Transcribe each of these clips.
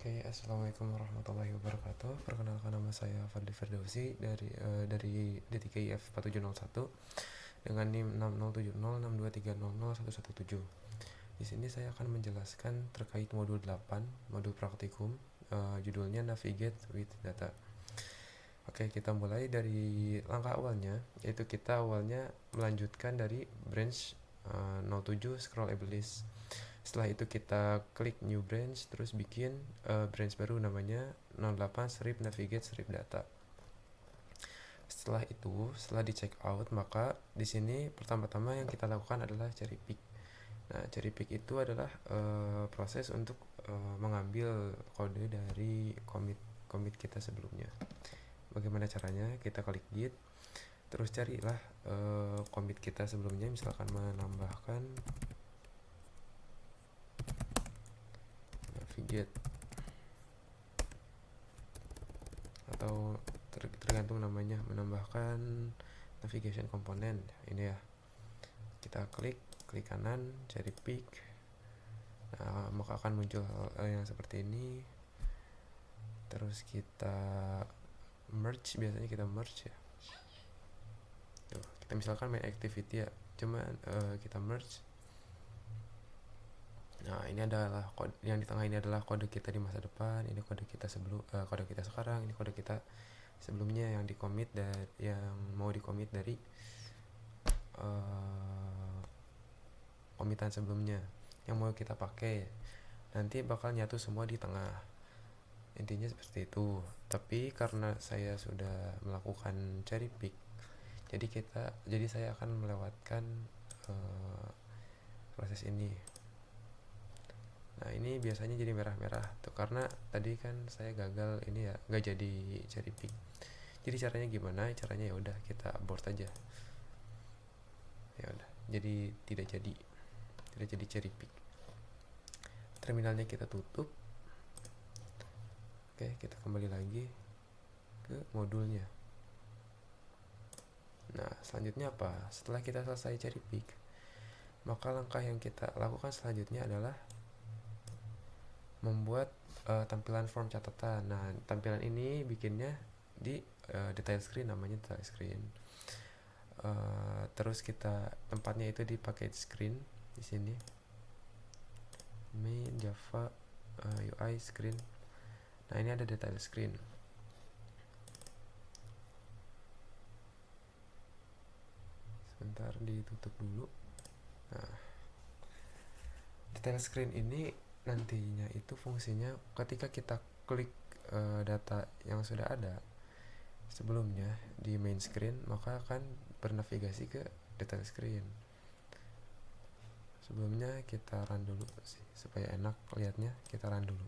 Oke, assalamualaikum warahmatullahi wabarakatuh. Perkenalkan, nama saya Fadli Firdausi dari D3IF 4701 dengan NIM 607062300117. Di sini saya akan menjelaskan terkait modul 8, modul praktikum, judulnya Navigate with Data. Oke, kita mulai dari langkah awalnya, yaitu kita awalnya melanjutkan dari branch 07 scrollable list. Setelah itu kita klik new branch, terus bikin branch baru namanya 08 strip navigate strip data. Setelah itu, setelah di check out, maka di sini pertama-tama yang kita lakukan adalah cherry pick. Nah, cherry pick itu adalah proses untuk mengambil kode dari commit kita sebelumnya. Bagaimana caranya? Kita klik git, terus carilah commit kita sebelumnya, misalkan menambahkan navigate, atau tergantung namanya, menambahkan navigation component ini ya. Kita klik kanan, cari pick. Nah, maka akan muncul yang seperti ini. Terus kita merge, biasanya kita merge ya. Tuh, kita misalkan main activity ya, cuma kita merge. Nah, ini adalah kode yang di tengah, ini adalah kode kita di masa depan, ini kode kita kode kita sekarang, ini kode kita sebelumnya yang di commit dan yang mau di commit dari commitan sebelumnya yang mau kita pakai. Nanti bakal nyatu semua di tengah. Intinya seperti itu. Tapi karena saya sudah melakukan cherry pick, jadi saya akan melewatkan proses ini. Nah, ini biasanya jadi merah-merah tuh karena tadi kan saya gagal ini ya, nggak jadi cherry pick. Jadi caranya gimana? Caranya ya udah kita abort aja. Ya udah, jadi tidak jadi cherry pick. Terminalnya kita tutup. Oke, kita kembali lagi ke modulnya. Nah, selanjutnya apa? Setelah kita selesai cherry pick, maka langkah yang kita lakukan selanjutnya adalah membuat tampilan form catatan. Nah, tampilan ini bikinnya di detail screen, namanya detail screen. Terus kita tempatnya itu di package screen di sini. Main Java UI screen. Nah, ini ada detail screen. Sebentar, ditutup dulu. Nah, detail screen ini nantinya itu fungsinya ketika kita klik data yang sudah ada sebelumnya di main screen, maka akan bernavigasi ke detail screen. Sebelumnya kita run dulu sih supaya enak lihatnya, kita run dulu.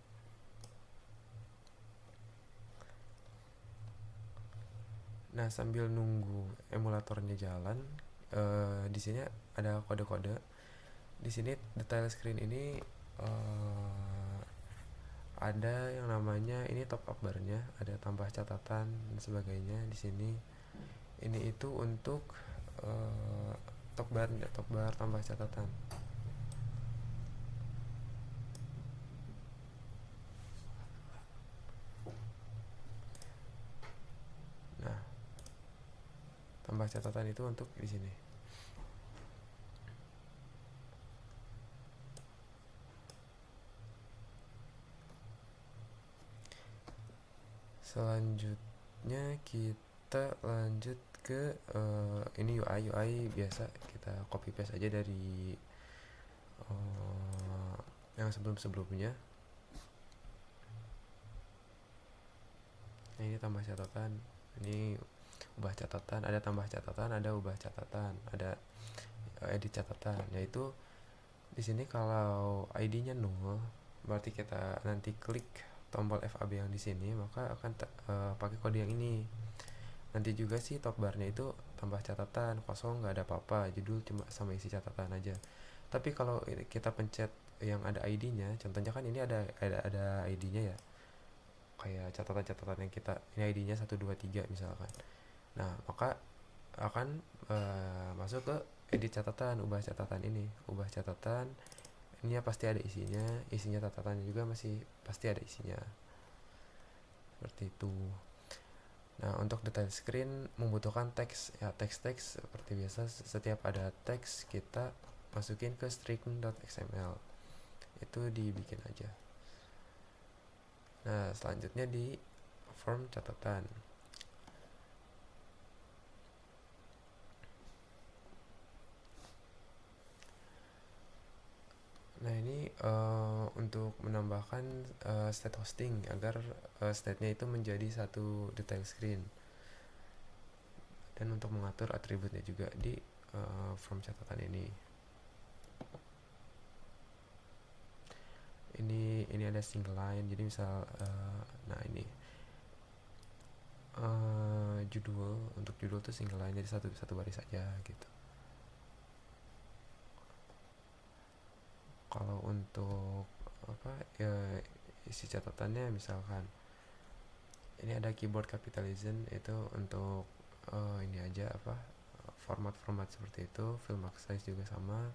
Nah, sambil nunggu emulatornya jalan, di sini ada kode-kode. Di sini detail screen ini ada yang namanya ini top up barnya, ada tambah catatan dan sebagainya di sini. Ini itu untuk top bar tambah catatan. Nah, tambah catatan itu untuk di sini. Selanjutnya kita lanjut ke ini UI biasa kita copy paste aja dari yang sebelumnya. Nah, ini tambah catatan, ini ubah catatan, ada tambah catatan, ada ubah catatan, ada edit catatan. Yaitu di sini kalau ID-nya 0, berarti kita nanti klik tombol FAB yang di sini, maka akan pakai kode yang ini. Nanti juga sih top barnya itu tambah catatan, kosong, nggak ada apa-apa, judul cuma sama isi catatan aja. Tapi kalau kita pencet yang ada ID-nya, contohnya kan ini ada ID-nya ya, kayak catatan-catatan yang kita, ini ID-nya 123 misalkan. Nah, maka akan masuk ke edit catatan, ubah catatan ini, ubah catatan, ini ya pasti ada isinya catatannya juga masih pasti ada isinya, seperti itu. Nah, untuk detail screen membutuhkan teks ya, teks seperti biasa. Setiap ada teks kita masukin ke string.xml, itu dibikin aja. Nah, selanjutnya di form catatan. Nah, ini untuk menambahkan state hosting agar state-nya itu menjadi satu detail screen, dan untuk mengatur atributnya juga di form catatan ini. Ini ada single line, jadi misal nah ini judul, untuk judul tuh single line, jadi satu baris saja gitu. Kalau untuk apa ya, isi catatannya misalkan ini ada keyboard capitalism, itu untuk ini aja apa, format seperti itu. Fill max size juga sama.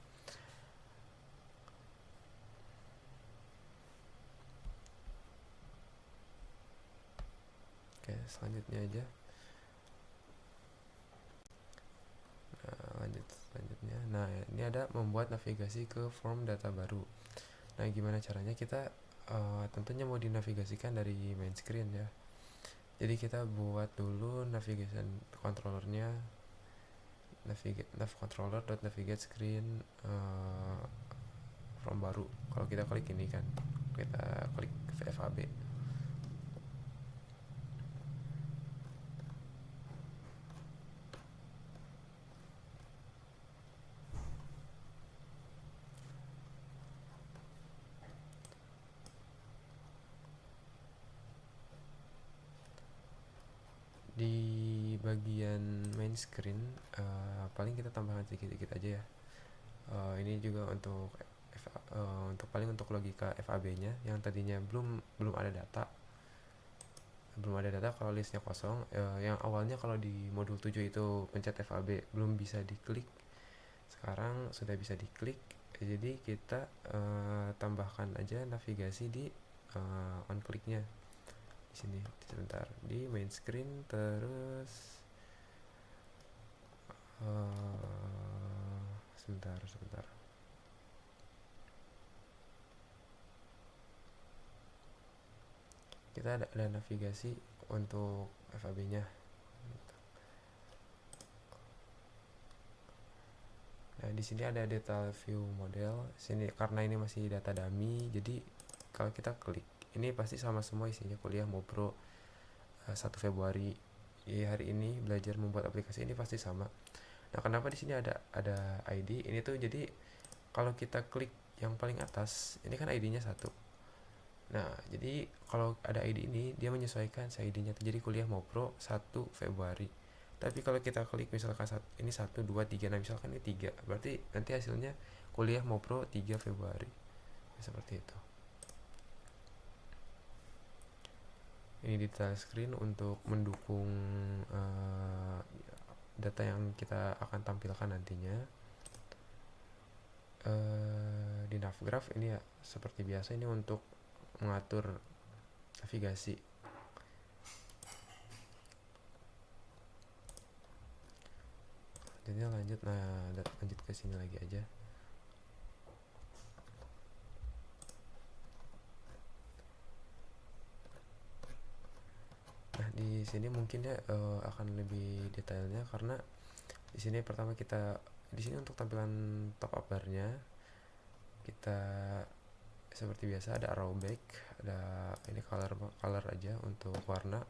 Oke, selanjutnya aja. Selanjutnya, nah ini ada membuat navigasi ke form data baru. Nah, gimana caranya? Kita tentunya mau dinavigasikan dari main screen ya. Jadi kita buat dulu navigation controllernya, nav controller.navigate screen from baru. Kalau kita klik ini kan, kita klik VFAB. Di bagian main screen paling kita tambahkan sedikit-sedikit aja ya. Ini juga untuk paling untuk logika FAB-nya yang tadinya belum ada data. Kalau listnya kosong, yang awalnya kalau di modul 7 itu pencet FAB belum bisa diklik, sekarang sudah bisa diklik. Jadi kita tambahkan aja navigasi di on click-nya di sini. Sebentar, di main screen, terus sebentar. Kita ada navigasi untuk FAB-nya. Nah, di sini ada detail view model. Sini karena ini masih data dummy, jadi kalau kita klik, ini pasti sama semua isinya. Kuliah Mopro 1 Februari. Di hari ini belajar membuat aplikasi, ini pasti sama. Nah, kenapa di sini ada ID? Ini tuh jadi kalau kita klik yang paling atas, ini kan ID-nya 1. Nah, jadi kalau ada ID ini, dia menyesuaikan ID-nya. Jadi Kuliah Mopro 1 Februari. Tapi kalau kita klik misalkan ini 1, 2, 3, nah misalkan ini 3, berarti nanti hasilnya Kuliah Mopro 3 Februari. Seperti itu. Ini detail screen untuk mendukung data yang kita akan tampilkan nantinya. Di navgraph ini ya seperti biasa, ini untuk mengatur navigasi. Jadi lanjut ke sini lagi aja. Nah, di sini mungkin ya akan lebih detailnya, karena di sini pertama di sini untuk tampilan top up bar-nya kita seperti biasa ada arrow back, ada ini color aja untuk warna.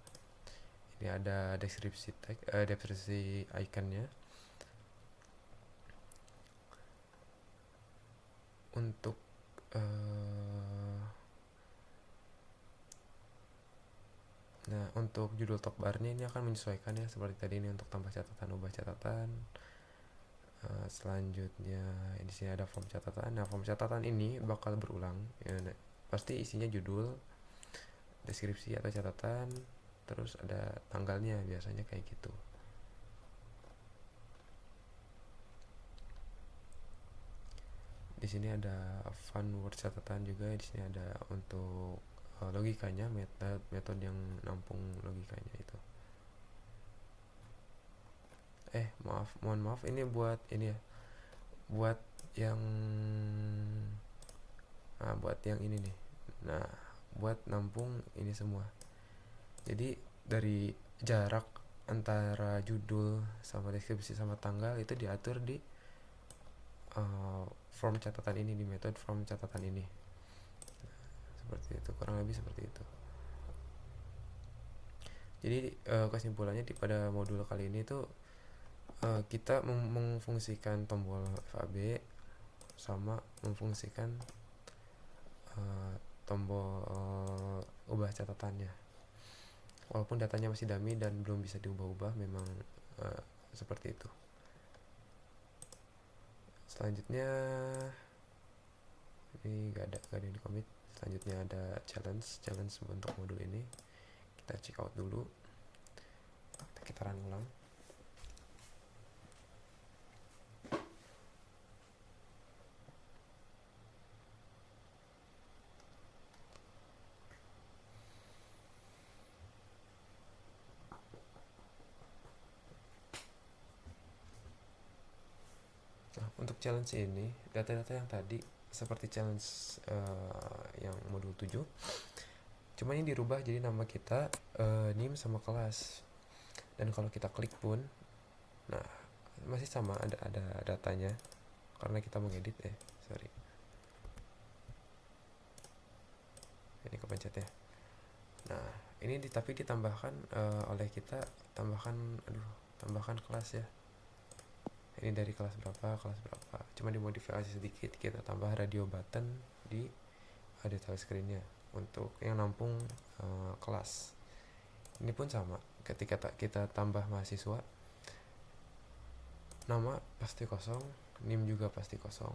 Ini ada deskripsi iconnya. Untuk nah, untuk judul top bar-nya ini akan menyesuaikan ya, seperti tadi ini untuk tambah catatan, ubah catatan. Selanjutnya di sini ada form catatan. Nah, form catatan ini bakal berulang ya, pasti isinya judul, deskripsi atau catatan, terus ada tanggalnya, biasanya kayak gitu. di sini ada fun word catatan juga, di sini ada untuk logikanya, metode yang nampung logikanya itu. Mohon maaf, ini buat ini ya, buat yang ini nih. Nah, buat nampung ini semua. Jadi dari jarak antara judul sama deskripsi sama tanggal itu diatur di form catatan ini, di metode form catatan ini. Seperti itu, kurang lebih seperti itu. Jadi kesimpulannya pada modul kali ini tuh kita memfungsikan tombol FAB sama memfungsikan tombol ubah catatannya. Walaupun datanya masih dummy dan belum bisa diubah-ubah, memang seperti itu. Selanjutnya ini gak ada yang di commit. Selanjutnya ada challenge untuk modul ini. Kita check out dulu, kita run ulang. Nah, untuk challenge ini, data-data yang tadi seperti challenge yang modul 7, cuma ini dirubah jadi nama kita NIM sama kelas. Dan kalau kita klik pun, nah masih sama, ada datanya karena kita mengedit ini kepencet ya. Nah ini tapi ditambahkan oleh kita, tambahkan kelas ya. Ini dari kelas berapa, cuma dimodifikasi sedikit, kita tambah radio button di detail screennya untuk yang nampung kelas. Ini pun sama, ketika kita tambah mahasiswa, nama pasti kosong, NIM juga pasti kosong.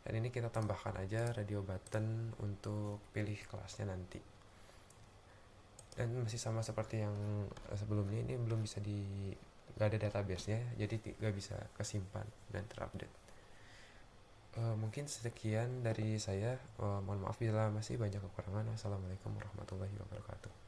Dan ini kita tambahkan aja radio button untuk pilih kelasnya nanti. Dan masih sama seperti yang sebelumnya, ini belum bisa gak ada database-nya, jadi gak bisa kesimpan dan terupdate. Mungkin sekian dari saya. Mohon maaf bila masih banyak kekurangan. Wassalamualaikum warahmatullahi wabarakatuh.